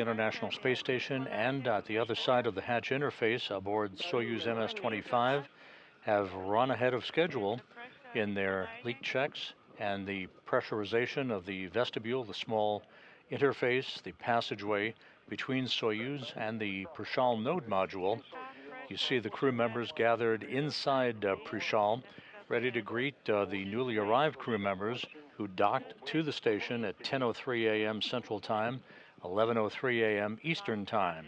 International Space Station, and at the other side of the hatch interface aboard Soyuz MS-25 have run ahead of schedule in their leak checks and the pressurization of the vestibule, the small interface, the passageway between Soyuz and the Prishal node module. You see the crew members gathered inside Prishal, ready to greet the newly arrived crew members who docked to the station at 10:03 a.m. Central Time, 11:03 a.m. Eastern Time.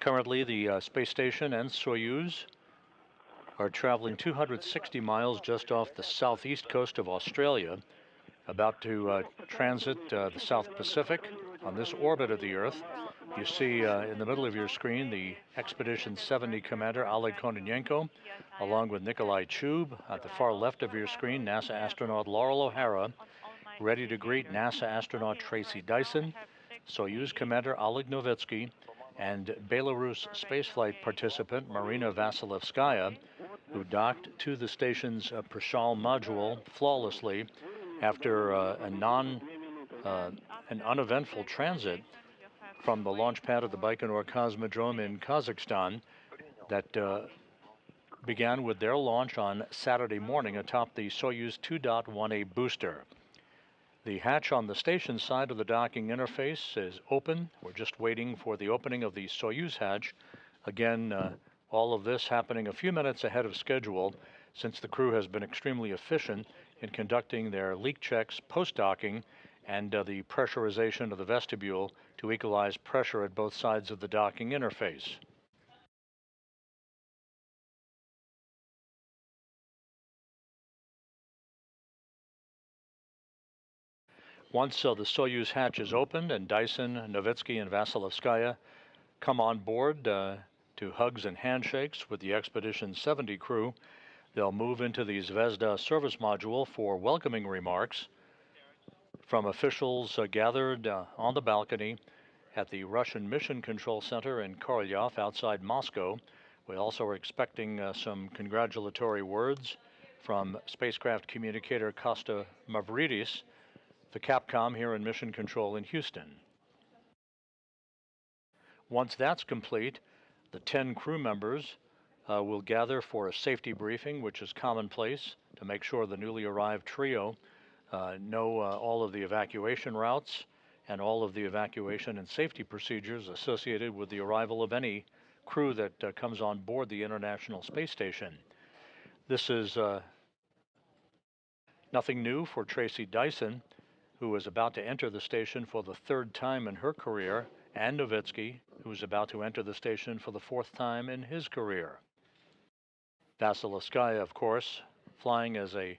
Currently, the space station and Soyuz are traveling 260 miles just off the southeast coast of Australia, about to transit the South Pacific on this orbit of the Earth. You see in the middle of your screen the Expedition 70 commander Oleg Novitskiy, along with Nikolai Chub. At the far left of your screen, NASA astronaut Laurel O'Hara, ready to greet NASA astronaut Tracy Dyson, Soyuz commander Oleg Novitskiy, and Belarus spaceflight participant Marina Vasileyskaya, who docked to the station's Prishal module flawlessly after an uneventful transit from the launch pad of the Baikonur Cosmodrome in Kazakhstan that began with their launch on Saturday morning atop the Soyuz 2.1A booster. The hatch on the station side of the docking interface is open. We're just waiting for the opening of the Soyuz hatch. Again, all of this happening a few minutes ahead of schedule, since the crew has been extremely efficient in conducting their leak checks post-docking and the pressurization of the vestibule to equalize pressure at both sides of the docking interface. Once the Soyuz hatch is opened and Dyson, Novitskiy, and Vasilevskaya come on board to hugs and handshakes with the Expedition 70 crew, they'll move into the Zvezda service module for welcoming remarks from officials gathered on the balcony at the Russian Mission Control Center in Korolyov outside Moscow. We also are expecting some congratulatory words from spacecraft communicator Costa Mavridis, the Capcom here in Mission Control in Houston. Once that's complete, the 10 crew members will gather for a safety briefing, which is commonplace to make sure the newly arrived trio know all of the evacuation routes and all of the evacuation and safety procedures associated with the arrival of any crew that comes on board the International Space Station. This is nothing new for Tracy Dyson, who is about to enter the station for the third time in her career, and Novitskiy, who is about to enter the station for the fourth time in his career. Vasilevskaya, of course, flying as a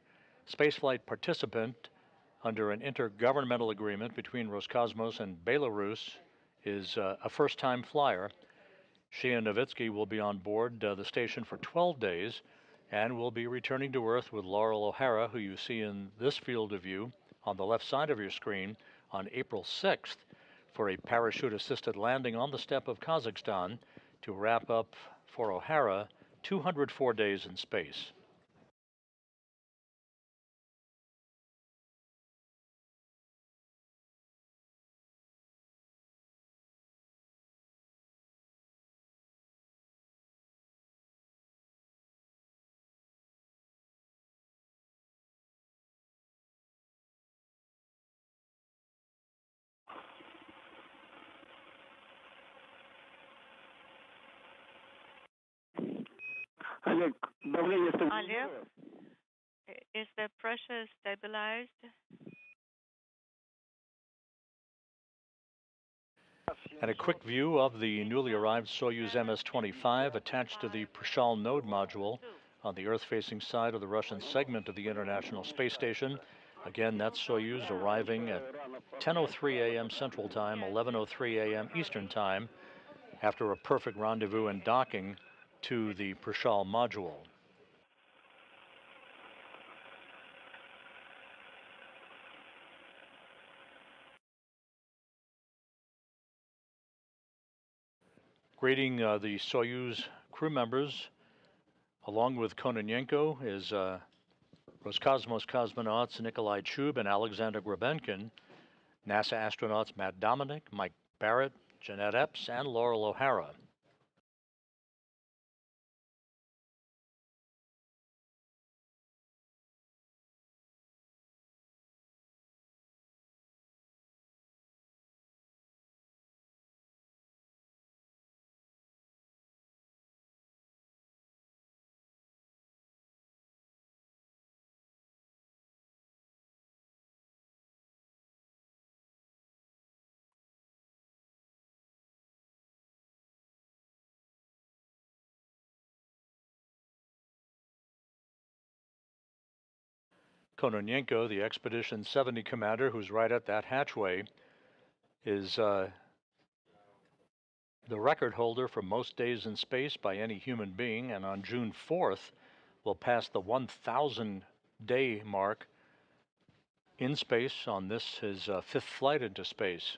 spaceflight participant under an intergovernmental agreement between Roscosmos and Belarus, is a first-time flyer. She and Novitskiy will be on board the station for 12 days and will be returning to Earth with Laurel O'Hara, who you see in this field of view on the left side of your screen, on April 6th for a parachute-assisted landing on the steppe of Kazakhstan to wrap up for O'Hara 204 days in space. Oleg, is the pressure stabilized? And a quick view of the newly arrived Soyuz MS-25 attached to the Prishal node module on the Earth-facing side of the Russian segment of the International Space Station. Again, that's Soyuz arriving at 10:03 a.m. Central Time, 11:03 a.m. Eastern Time, after a perfect rendezvous and docking to the Prishal module. Greeting the Soyuz crew members, along with Kononenko, is Roscosmos cosmonauts Nikolai Chub and Alexander Grabenkin. NASA astronauts Matt Dominic, Mike Barrett, Jeanette Epps, and Laurel O'Hara. Kononenko, the Expedition 70 commander, who's right at that hatchway, is the record holder for most days in space by any human being, and on June 4th will pass the 1,000 day mark in space on this, his fifth flight into space.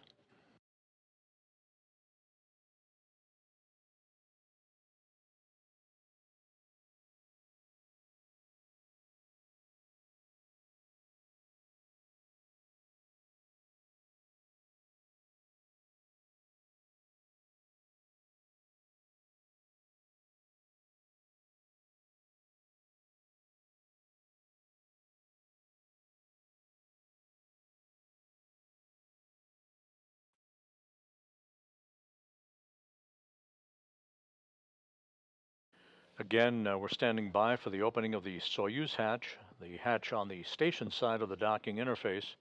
Again, we're standing by for the opening of the Soyuz hatch. The hatch on the station side of the docking interface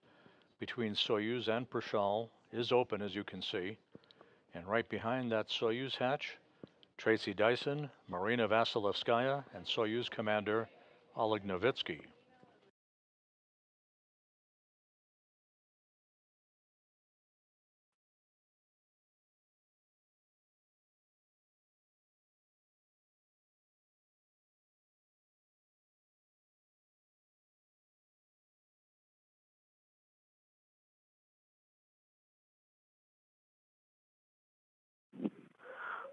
between Soyuz and Prishal is open, as you can see. And right behind that Soyuz hatch, Tracy Dyson, Marina Vasileyskaya, and Soyuz commander Oleg Novitskiy.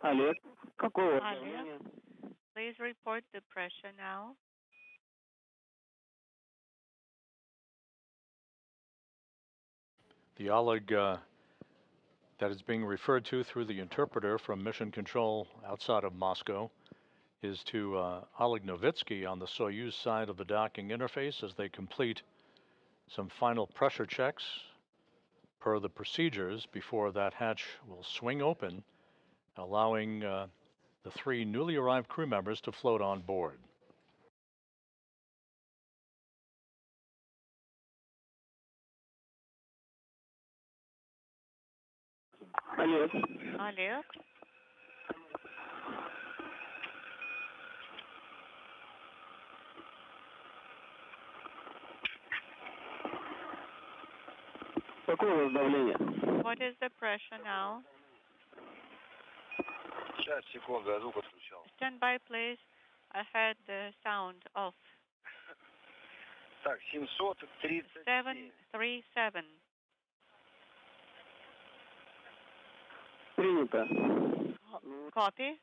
Oleg, please report the pressure now. The Oleg that is being referred to through the interpreter from Mission Control outside of Moscow is to Oleg Novitskiy on the Soyuz side of the docking interface as they complete some final pressure checks per the procedures before that hatch will swing open, allowing the three newly arrived crew members to float on board. Oleg. What is the pressure now? Stand by, please. I had the sound off. 737. Copy.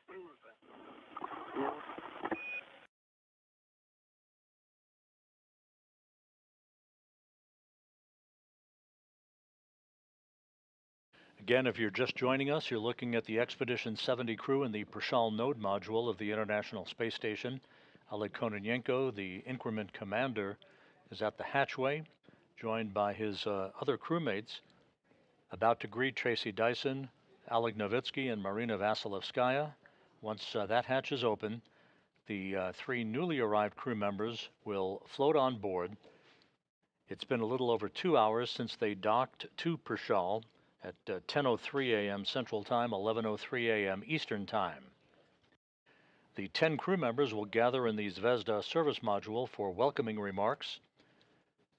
Again, if you're just joining us, you're looking at the Expedition 70 crew in the Prishal node module of the International Space Station. Oleg Kononenko, the increment commander, is at the hatchway, joined by his other crewmates, about to greet Tracy Dyson, Oleg Novitskiy, and Marina Vasileyskaya. Once that hatch is open, the three newly arrived crew members will float on board. It's been a little over 2 hours since they docked to Prishal at 10:03 a.m. Central Time, 11:03 a.m. Eastern Time. The 10 crew members will gather in the Zvezda service module for welcoming remarks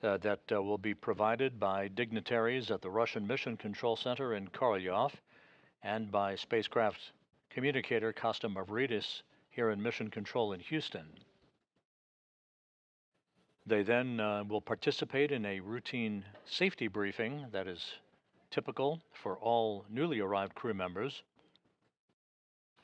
that will be provided by dignitaries at the Russian Mission Control Center in Korolyov and by spacecraft communicator Kosta Mavridis here in Mission Control in Houston. They then will participate in a routine safety briefing that is typical for all newly arrived crew members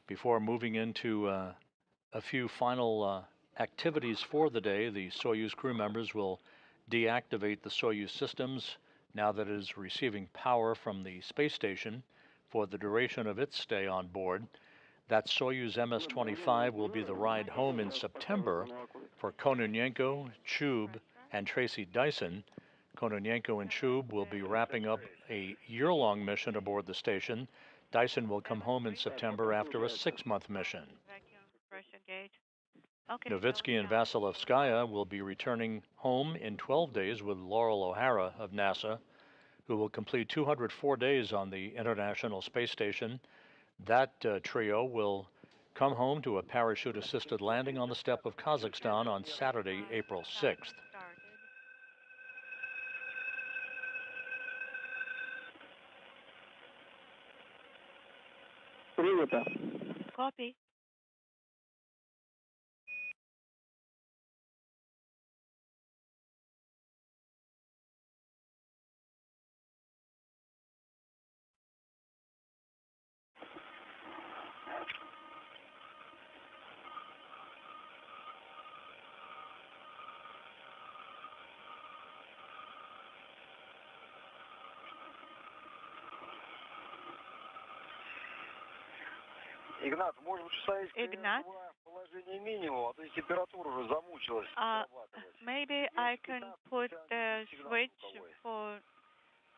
before moving into a few final activities for the day. The Soyuz crew members will deactivate the Soyuz systems now that it is receiving power from the space station for the duration of its stay on board. That Soyuz MS-25 will be the ride home in September for Kononenko, Chub, and Tracy Dyson. Kononenko and Chub will be wrapping up a year-long mission aboard the station. Dyson will come home in September after a 6-month mission. Vacuum pressure gauge. Okay, Novitskiy and Vasileyskaya will be returning home in 12 days with Laurel O'Hara of NASA, who will complete 204 days on the International Space Station. That trio will come home to a parachute-assisted landing on the steppe of Kazakhstan on Saturday, April 6th. Copy. Игнат, может быть, Ignat? положение минимум, а то температура уже замучилась. Maybe I can put the switch for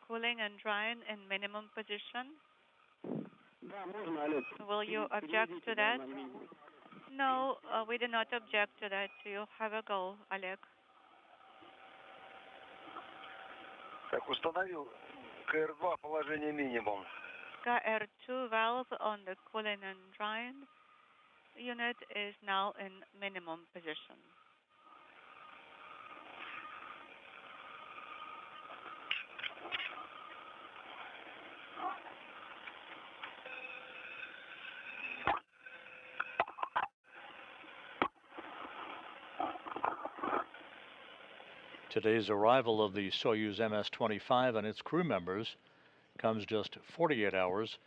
cooling and drying in minimum position. Will you object to that? No, we do not object to that. You have a go, Oleg. Так, установил КР-2 положение минимум. KR2 valve on the cooling and drying unit is now in minimum position. Today's arrival of the Soyuz MS-25 and its crew members comes just 48 hours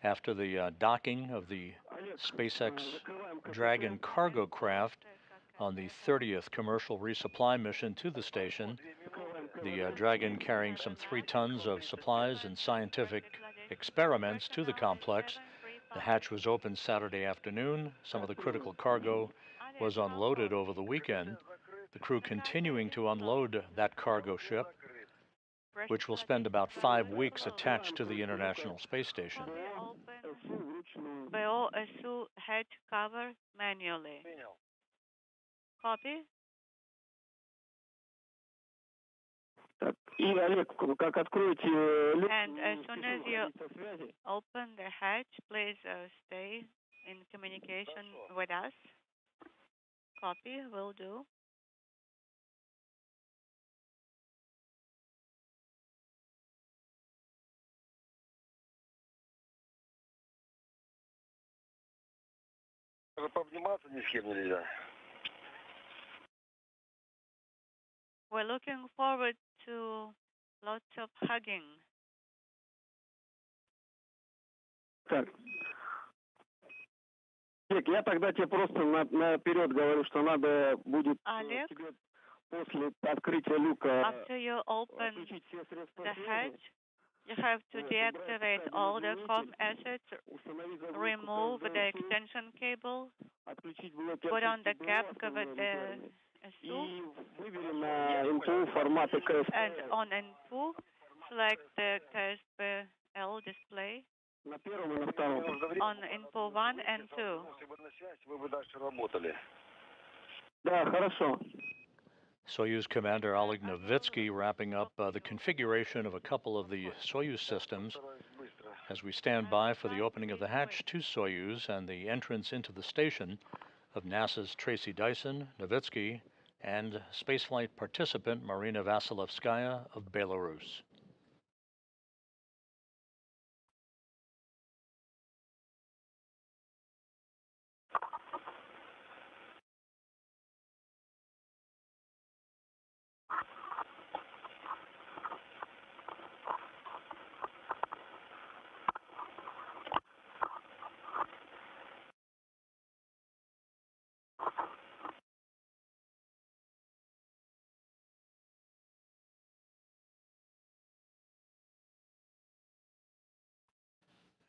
after the docking of the SpaceX Dragon cargo craft on the 30th commercial resupply mission to the station. The Dragon carrying some 3 tons of supplies and scientific experiments to the complex. The hatch was opened Saturday afternoon. Some of the critical cargo was unloaded over the weekend. The crew continuing to unload that cargo ship, which will spend about 5 weeks attached to the International Space Station. BOSU hatch cover manually. Copy. And as soon as you open the hatch, please stay in communication with us. Copy, will do. Пообниматься ни с кем нельзя. We're looking forward to lots of hugging. Так. Я тогда тебе просто наперед говорю, что надо будет тебе после открытия люка after you open the hatch, you have to deactivate all the COM assets, remove the extension cable, put on the cap, cover the SU, and on NPU, select the KSPL display on INPO 1 and 2. Да, хорошо. Soyuz Commander Oleg Novitskiy wrapping up the configuration of a couple of the Soyuz systems as we stand by for the opening of the hatch to Soyuz and the entrance into the station of NASA's Tracy Dyson, Novitskiy, and spaceflight participant Marina Vasileyskaya of Belarus.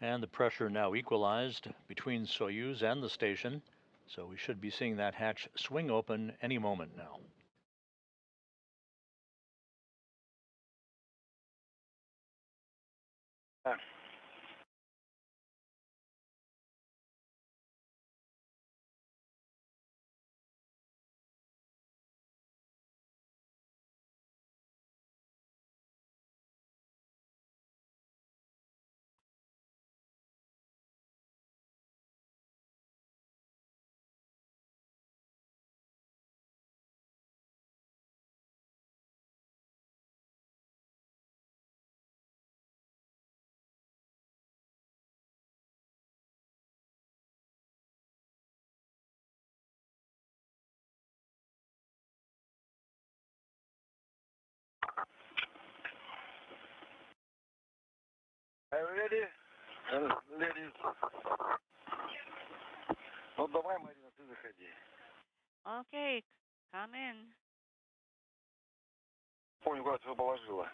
And the pressure now equalized between Soyuz and the station, so we should be seeing that hatch swing open any moment now. Are you ready? Ladies. Ну давай, Марина, ты заходи. Okay, come in. Помню, куда ты его положила.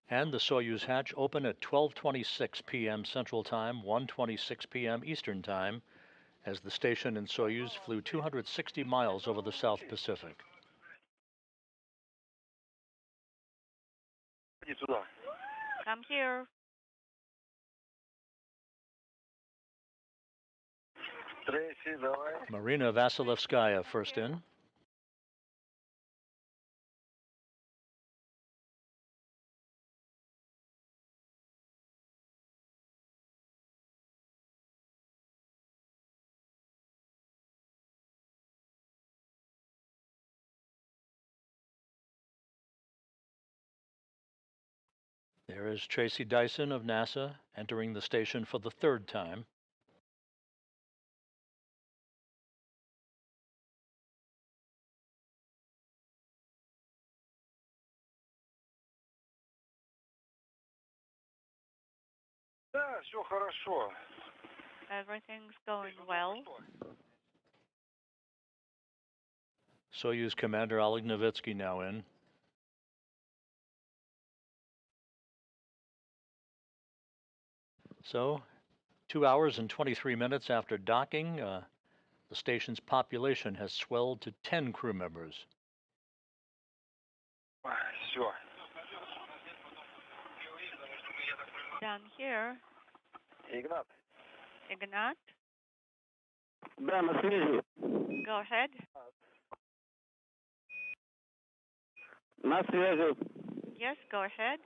And the Soyuz hatch open at 12:26 p.m. Central Time, 1:26 p.m. Eastern Time, as the station and Soyuz flew 260 miles over the South Pacific. Иди сюда. Come here. Tracy, давай. Marina Vasileyskaya first in. There is Tracy Dyson of NASA entering the station for the third time. Да, все хорошо. Everything's going well. Soyuz Commander Oleg Novitskiy now in. So, 2 hours and 23 minutes after docking, the station's population has swelled to 10 crew members. Все. Down here, Игнат. Ignat, Да, на связи. go ahead. На связи. Yes, go ahead.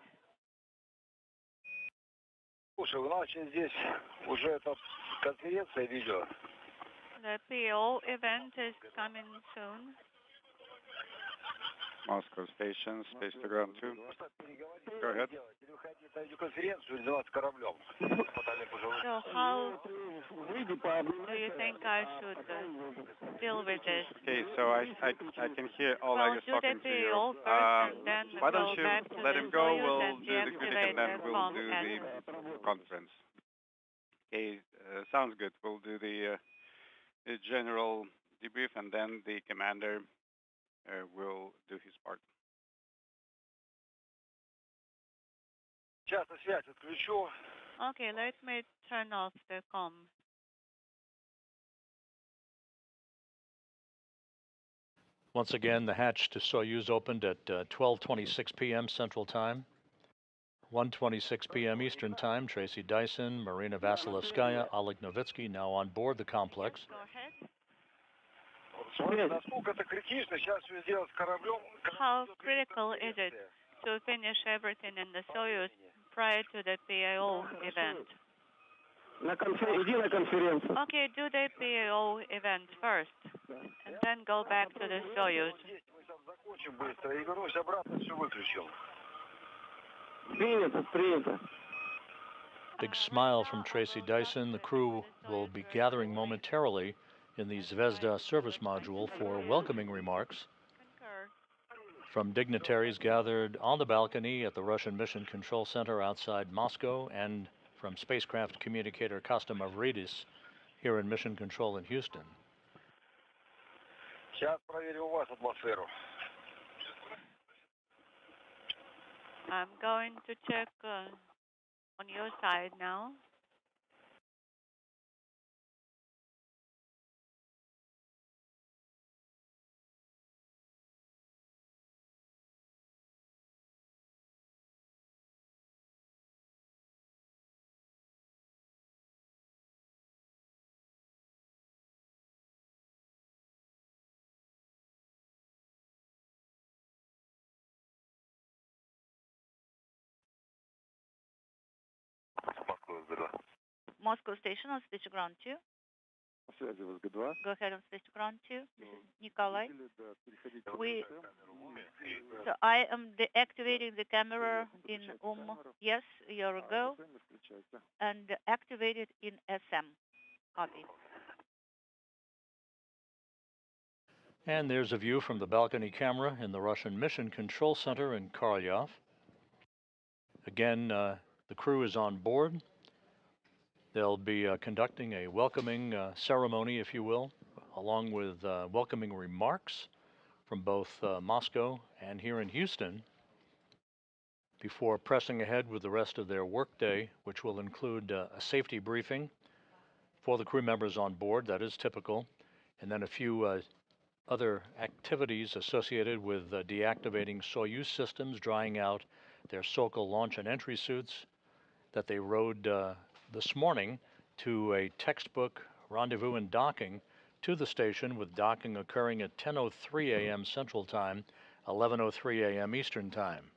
Слушай, у нас здесь уже эта конференция видео. The PO event is coming soon. Moscow Station, Space to Ground 2. Go ahead. Конференцию заниматься кораблем. So how do you think I should deal with this? Okay, so I can hear Well, Oleg is do the talking to you. PO first and then Why go don't you back to let the him go? Soyuz We'll and do the critic and deactivate then the we'll com do asset. the conference. Okay, sounds good. We'll do the general debrief and then the commander will do his part. Сейчас связь отключу. Okay, let me turn off the com. Once again, the hatch to Soyuz opened at 12:26 p.m. Central Time, 1:26 p.m. Eastern Time. Tracy Dyson, Marina Vasileyskaya, Oleg Novitskiy now on board the complex. Go ahead. Смотри, насколько это критично сейчас все сделать с кораблем. How critical is it to finish everything in the Soyuz prior to the PAO event? Иди на конференцию. Okay, do the PAO event first, and then go back to the Soyuz. Мы там закончим быстро и вернусь обратно, все выключил. Принято, принято. Big smile from Tracy Dyson. The crew will be gathering momentarily in the Zvezda service module for welcoming remarks Concur. from dignitaries gathered on the balcony at the Russian Mission Control Center outside Moscow and from spacecraft communicator Kosta Mavridis here in Mission Control in Houston. Сейчас проверим у вас атмосферу. I'm going to check on your side now. Moscow station on switch to ground 2. Go ahead on switch to ground 2. This is Nikolai. So I am deactivating the camera in Yes, you're a go. And activate it in SM. Copy. And there's a view from the balcony camera in the Russian Mission Control Center in Korolyov. Again, the crew is on board. They'll be conducting a welcoming ceremony, if you will, along with welcoming remarks from both Moscow and here in Houston before pressing ahead with the rest of their workday, which will include a safety briefing for the crew members on board. That is typical. And then a few other activities associated with deactivating Soyuz systems, drying out their Sokol launch and entry suits that they rode this morning to a textbook rendezvous and docking to the station, with docking occurring at 10:03 a.m. Central Time, 11:03 a.m. Eastern Time.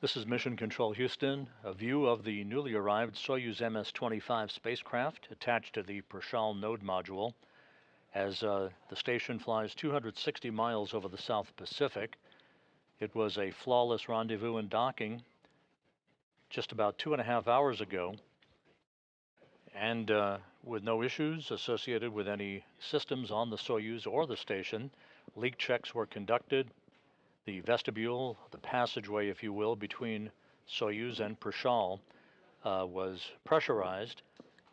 This is Mission Control Houston, a view of the newly arrived Soyuz MS-25 spacecraft attached to the Prashal node module as the station flies 260 miles over the South Pacific. It was a flawless rendezvous and docking just about 2.5 hours ago, and with no issues associated with any systems on the Soyuz or the station. Leak checks were conducted. The vestibule, the passageway, if you will, between Soyuz and Prashal was pressurized,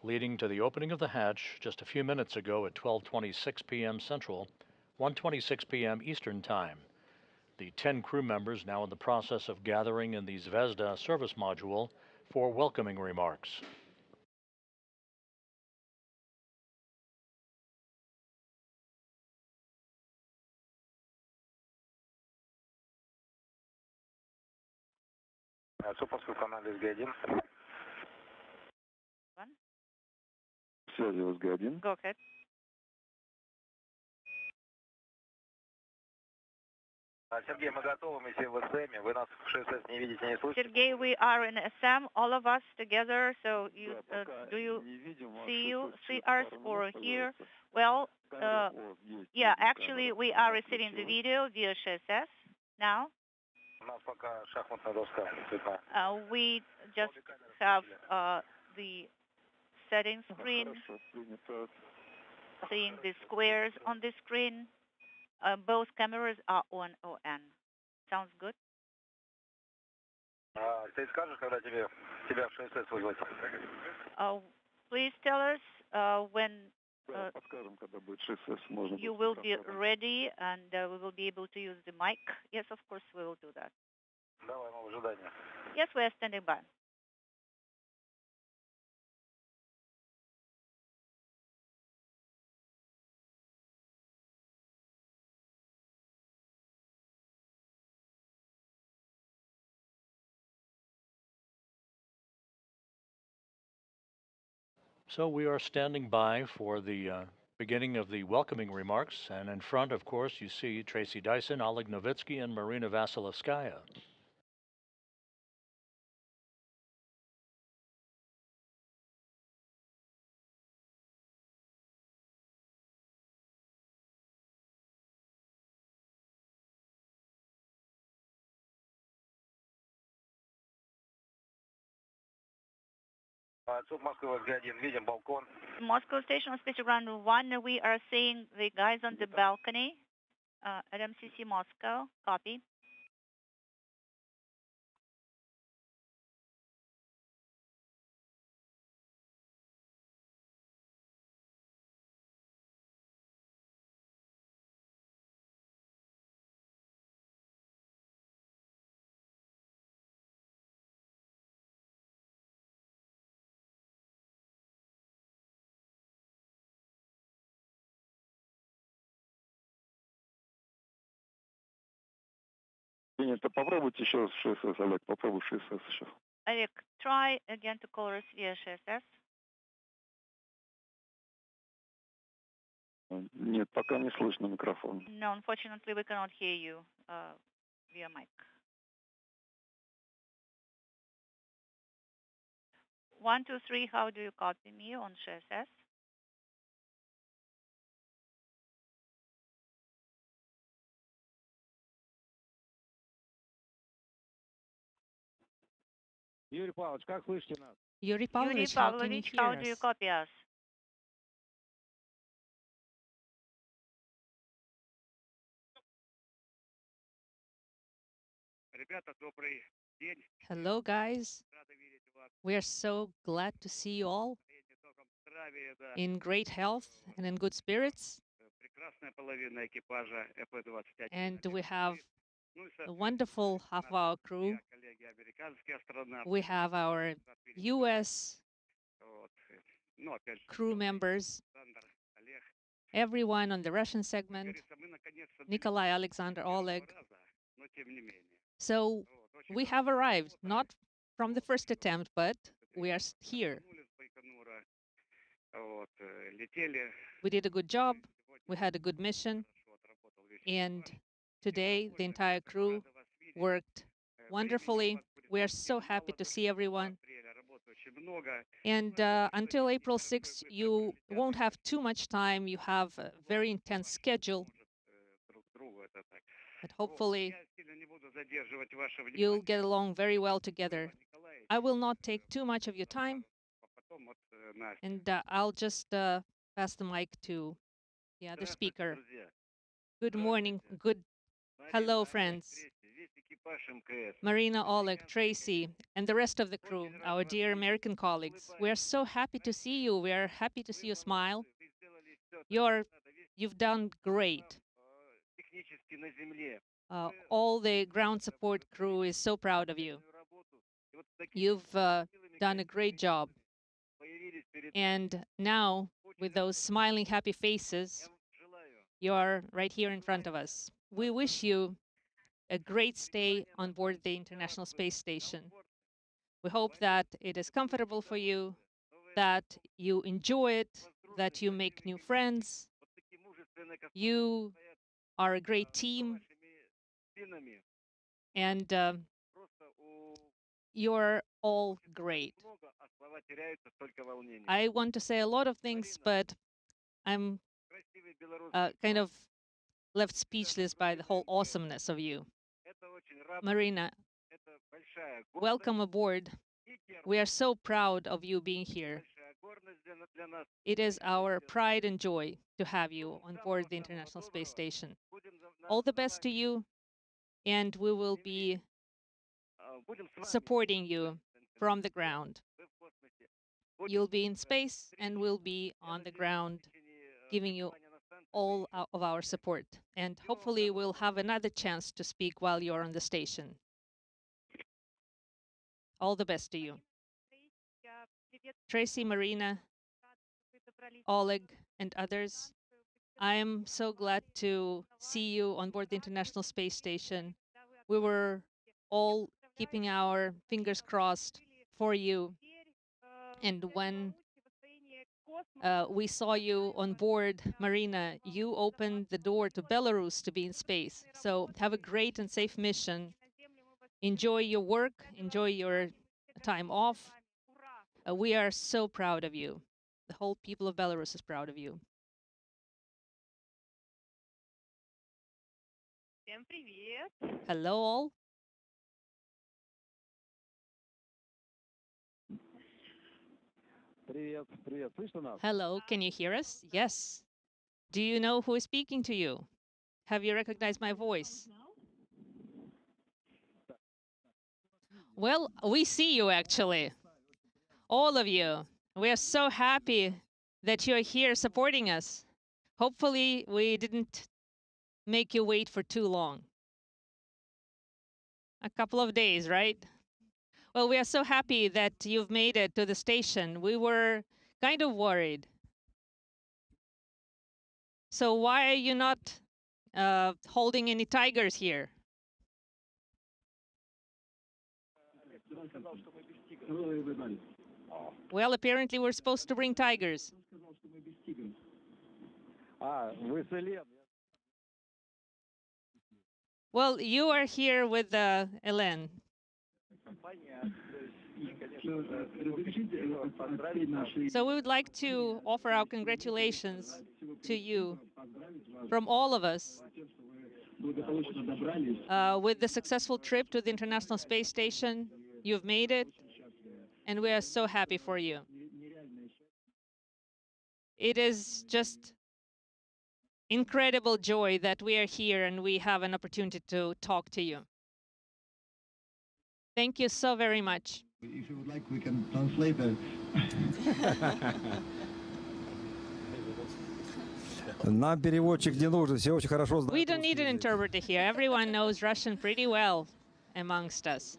leading to the opening of the hatch just a few minutes ago at 12:26 p.m. Central, 1:26 p.m. Eastern Time. The 10 crew members now in the process of gathering in the Zvezda service module for welcoming remarks. Супорскую команду СГ-1. Связи СГ-1. Go ahead. Сергей, мы готовы, мы все в СМ. Вы нас в ШСС не видите, не слышите? Sergey, we are in SM, all of us together. So you, do you see us or hear? Well, yeah, actually we are receiving the video via SHSS now. У нас пока шахматная доска цветная. We just have the setting screen, seeing the squares on the screen. Both cameras are on ON. Sounds good? Ты скажешь, когда тебя в ШСС вызвать? Please tell us when you will be ready and we will be able to use the mic. Yes, of course, we will do that. Давай, мы в ожидании. Yes, we are standing by. So we are standing by for the beginning of the welcoming remarks. And in front, of course, you see Tracy Dyson, Oleg Novitskiy, and Marina Vasileyskaya. Moscow Station on space ground 1, we are seeing the guys on the balcony at MCC Moscow. Copy. Принято. Попробуйте еще раз ШСС, Олег. Попробуй ШСС еще. Oleg, try again to call us via SSS. Нет, пока не слышно микрофон. No, unfortunately, we cannot hear you via mic. 1, 2, 3, how do you copy me on SSS? Юрий Павлович, как слышите нас? Yuri Pavlovich, how do you copy us? Hello, guys. We are so glad to see you all in great health and in good spirits. And we have a wonderful half of our crew. We have our U.S. crew members, everyone on the Russian segment, Nikolai, Alexander, Oleg. So we have arrived, not from the first attempt, but we are here. We did a good job. We had a good mission. And today, the entire crew worked wonderfully. We are so happy to see everyone. And until April 6th, you won't have too much time. You have a very intense schedule. But hopefully, you'll get along very well together. I will not take too much of your time. And I'll just pass the mic to the other speaker. Good morning. Hello, friends. Marina, Oleg, Tracy, and the rest of the crew, our dear American colleagues. We are so happy to see you. We are happy to see you smile. You've done great. All the ground support crew is so proud of you. You've done a great job. And now, with those smiling, happy faces, you're right here in front of us. We wish you a great stay on board the International Space Station. We hope that it is comfortable for you, that you enjoy it, that you make new friends. You are a great team, and you're all great. I want to say a lot of things, but I'm kind of left speechless by the whole awesomeness of you. Marina, welcome aboard. We are so proud of you being here. It is our pride and joy to have you on board the International Space Station. All the best to you, and we will be supporting you from the ground. You'll be in space, and we'll be on the ground giving you all of our support. And hopefully we'll have another chance to speak while you're on the station. All the best to you. Tracy, Marina, Oleg, and others, I am so glad to see you on board the International Space Station. We were all keeping our fingers crossed for you. And when We saw you on board Marina. You opened the door to Belarus to be in space. So have a great and safe mission. Enjoy your work. Enjoy your time off. We are so proud of you. The whole people of Belarus is proud of you. Hello, all. Hello, can you hear us? Yes. Do you know who is speaking to you? Have you recognized my voice? Well, we see you actually. All of you. We are so happy that you're here supporting us. Hopefully, we didn't make you wait for too long. A couple of days, right? Well, we are so happy that you've made it to the station. We were kind of worried. So why are you not holding any tigers here? Well, apparently we're supposed to bring tigers. Well, you are here with Elen. So we would like to offer our congratulations to you from all of us with the successful trip to the International Space Station. You've made it, and we are so happy for you. It is just incredible joy that we are here and we have an opportunity to talk to you. Thank you so very much. If you would like, we can translate it. We don't need an interpreter here. Everyone knows Russian pretty well amongst us.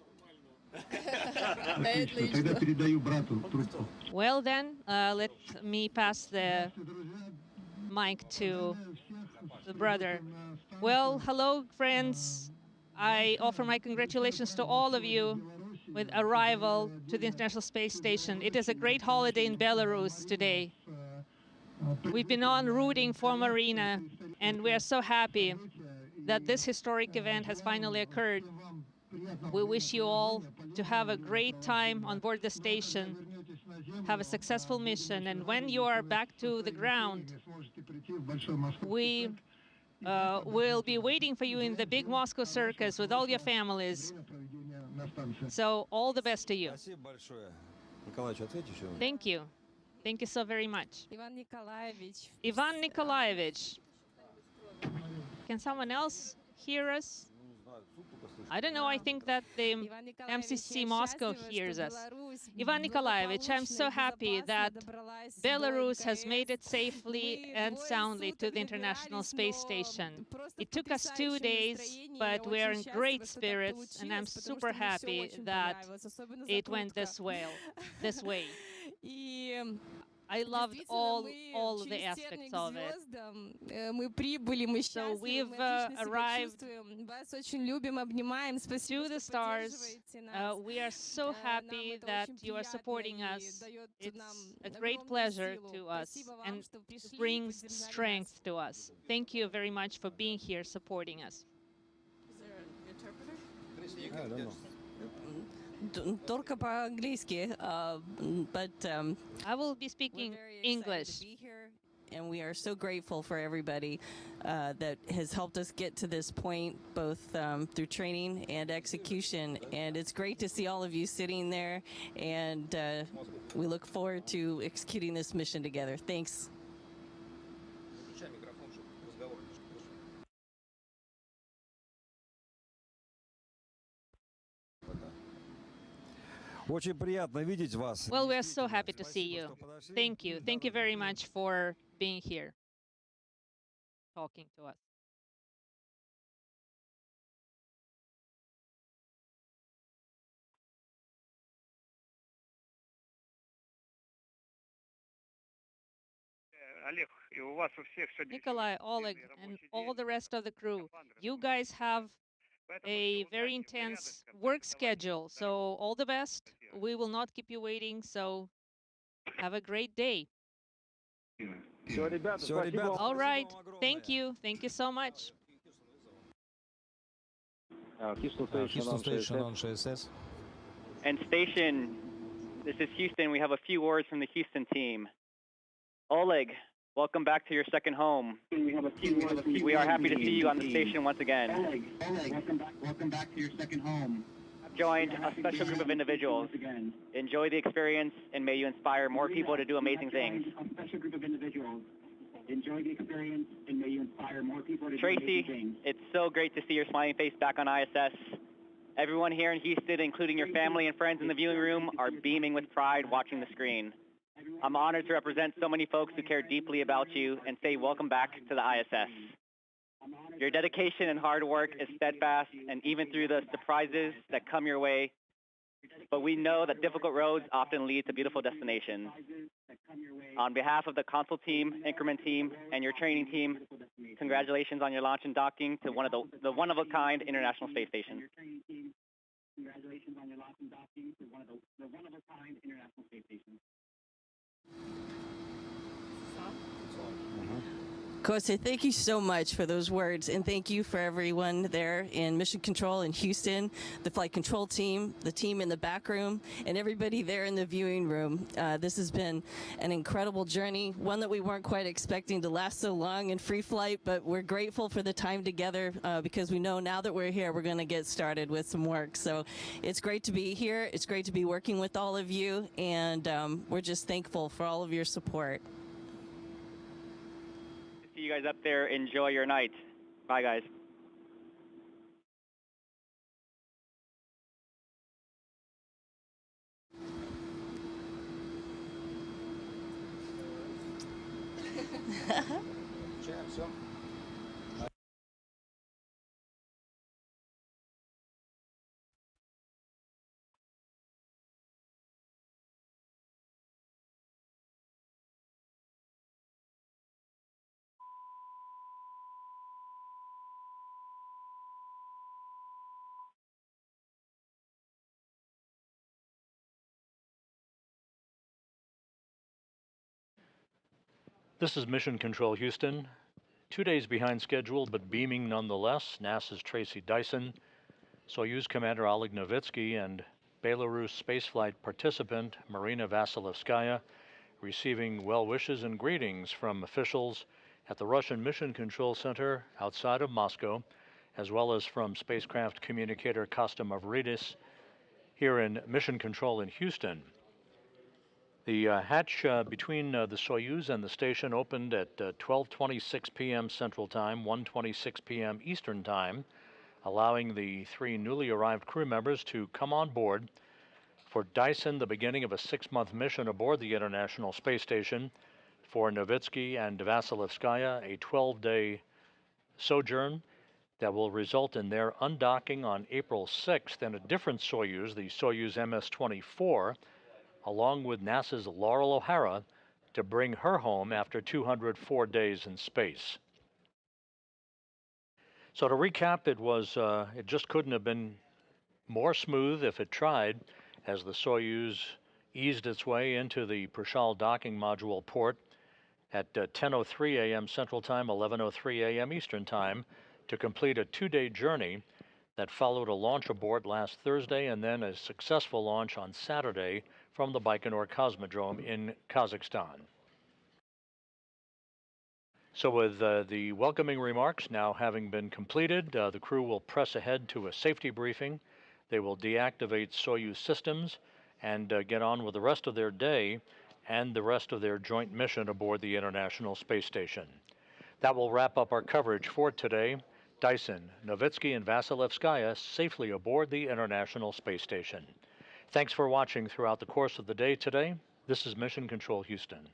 Well then, let me pass the mic to the brother. Well, hello, friends. I offer my congratulations to all of you with arrival to the International Space Station. It is a great holiday in Belarus today. We've been on rooting for Marina, and we are so happy that this historic event has finally occurred. We wish you all to have a great time on board the station, have a successful mission, and when you are back to the ground, we will be waiting for you in the big Moscow circus with all your families. So all the best to you. Thank you. Thank you so very much. Ivan Nikolaevich. Can someone else hear us? I don't know, I think that the MCC Moscow hears us. Ivan Nikolaevich, I'm so happy that Belarus has made it safely and soundly to the International Space Station. It took us 2 days, but we are in great spirits, and I'm super happy that it went this way. I loved all the aspects of it. So we've arrived to the stars. We are so happy that you are supporting us. It's a great pleasure to us and brings strength to us. Thank you very much for being here supporting us. Is there an interpreter? Только по-английски, but I will be speaking English. To be here, and we are so grateful for everybody that has helped us get to this point, both through training and execution. And it's great to see all of you sitting there, and we look forward to executing this mission together. Thanks. Well, we are so happy to see you. Thank you. Thank you very much for being here, talking to us. Nikolai, Oleg, and all the rest of the crew, you guys have a very intense work schedule, so all the best. We will not keep you waiting, so have a great day. Все, ребята, Всё, спасибо ребята, вам. All right. Спасибо вам Thank огромное. you. Thank you so much. Houston Houston Station Station on on ШСС. And station, this is Houston. We have a few words from the Houston team. Oleg, welcome back to your second home. We are happy to see you on the station once again. Oleg, welcome back to your second home. I've joined a special group of individuals. Enjoy the experience, and may you inspire more people to do amazing things. A special group of individuals. Enjoy the experience, and may you inspire more people to do Tracy, amazing things. it's so great to see your smiling face back on ISS. Everyone here in Houston, including your family and friends in the viewing room, are beaming with pride watching the screen. I'm honored to represent so many folks who care deeply about you and say welcome back to the ISS. Your dedication and hard work is steadfast, and even through the surprises that come your way, but we know that difficult roads often lead to beautiful destinations. On behalf of the console team, increment team, and your training team, congratulations on your launch and docking to one of the one-of-a-kind International Space Station. Congratulations on your launch and docking to one of the one-of-a-kind International Space Station. Kose, thank you so much for those words, and thank you for everyone there in Mission Control in Houston, the flight control team, the team in the back room, and everybody there in the viewing room. This has been an incredible journey, one that we weren't quite expecting to last so long in free flight, but we're grateful for the time together because we know now that we're here, we're going to get started with some work. So it's great to be here. It's great to be working with all of you, and we're just thankful for all of your support. See you guys up there. Enjoy your night. Bye, guys. This is Mission Control Houston. 2 days behind schedule, but beaming nonetheless. NASA's Tracy Dyson, Soyuz Commander Oleg Novitskiy, and Belarus spaceflight participant Marina Vasileyskaya receiving well wishes and greetings from officials at the Russian Mission Control Center outside of Moscow, as well as from spacecraft communicator Kosta Mavridis here in Mission Control in Houston. The hatch between the Soyuz and the station opened at 12:26 p.m. Central Time, 1:26 p.m. Eastern Time, allowing the 3 newly arrived crew members to come on board. For Dyson, the beginning of a 6-month mission aboard the International Space Station. For Novitskiy and Vasilevskaya, a 12-day sojourn that will result in their undocking on April 6th in a different Soyuz, the Soyuz MS-25, along with NASA's Laurel O'Hara, to bring her home after 204 days in space. So to recap, it just couldn't have been more smooth if it tried, as the Soyuz eased its way into the Prishal docking module port at 10:03 a.m. Central Time, 11:03 a.m. Eastern Time, to complete a 2-day journey that followed a launch abort last Thursday and then a successful launch on Saturday from the Baikonur Cosmodrome in Kazakhstan. So with the welcoming remarks now having been completed, the crew will press ahead to a safety briefing. They will deactivate Soyuz systems and get on with the rest of their day and the rest of their joint mission aboard the International Space Station. That will wrap up our coverage for today. Dyson, Novitskiy, and Vasilevskaya safely aboard the International Space Station. Thanks for watching throughout the course of the day today. This is Mission Control Houston.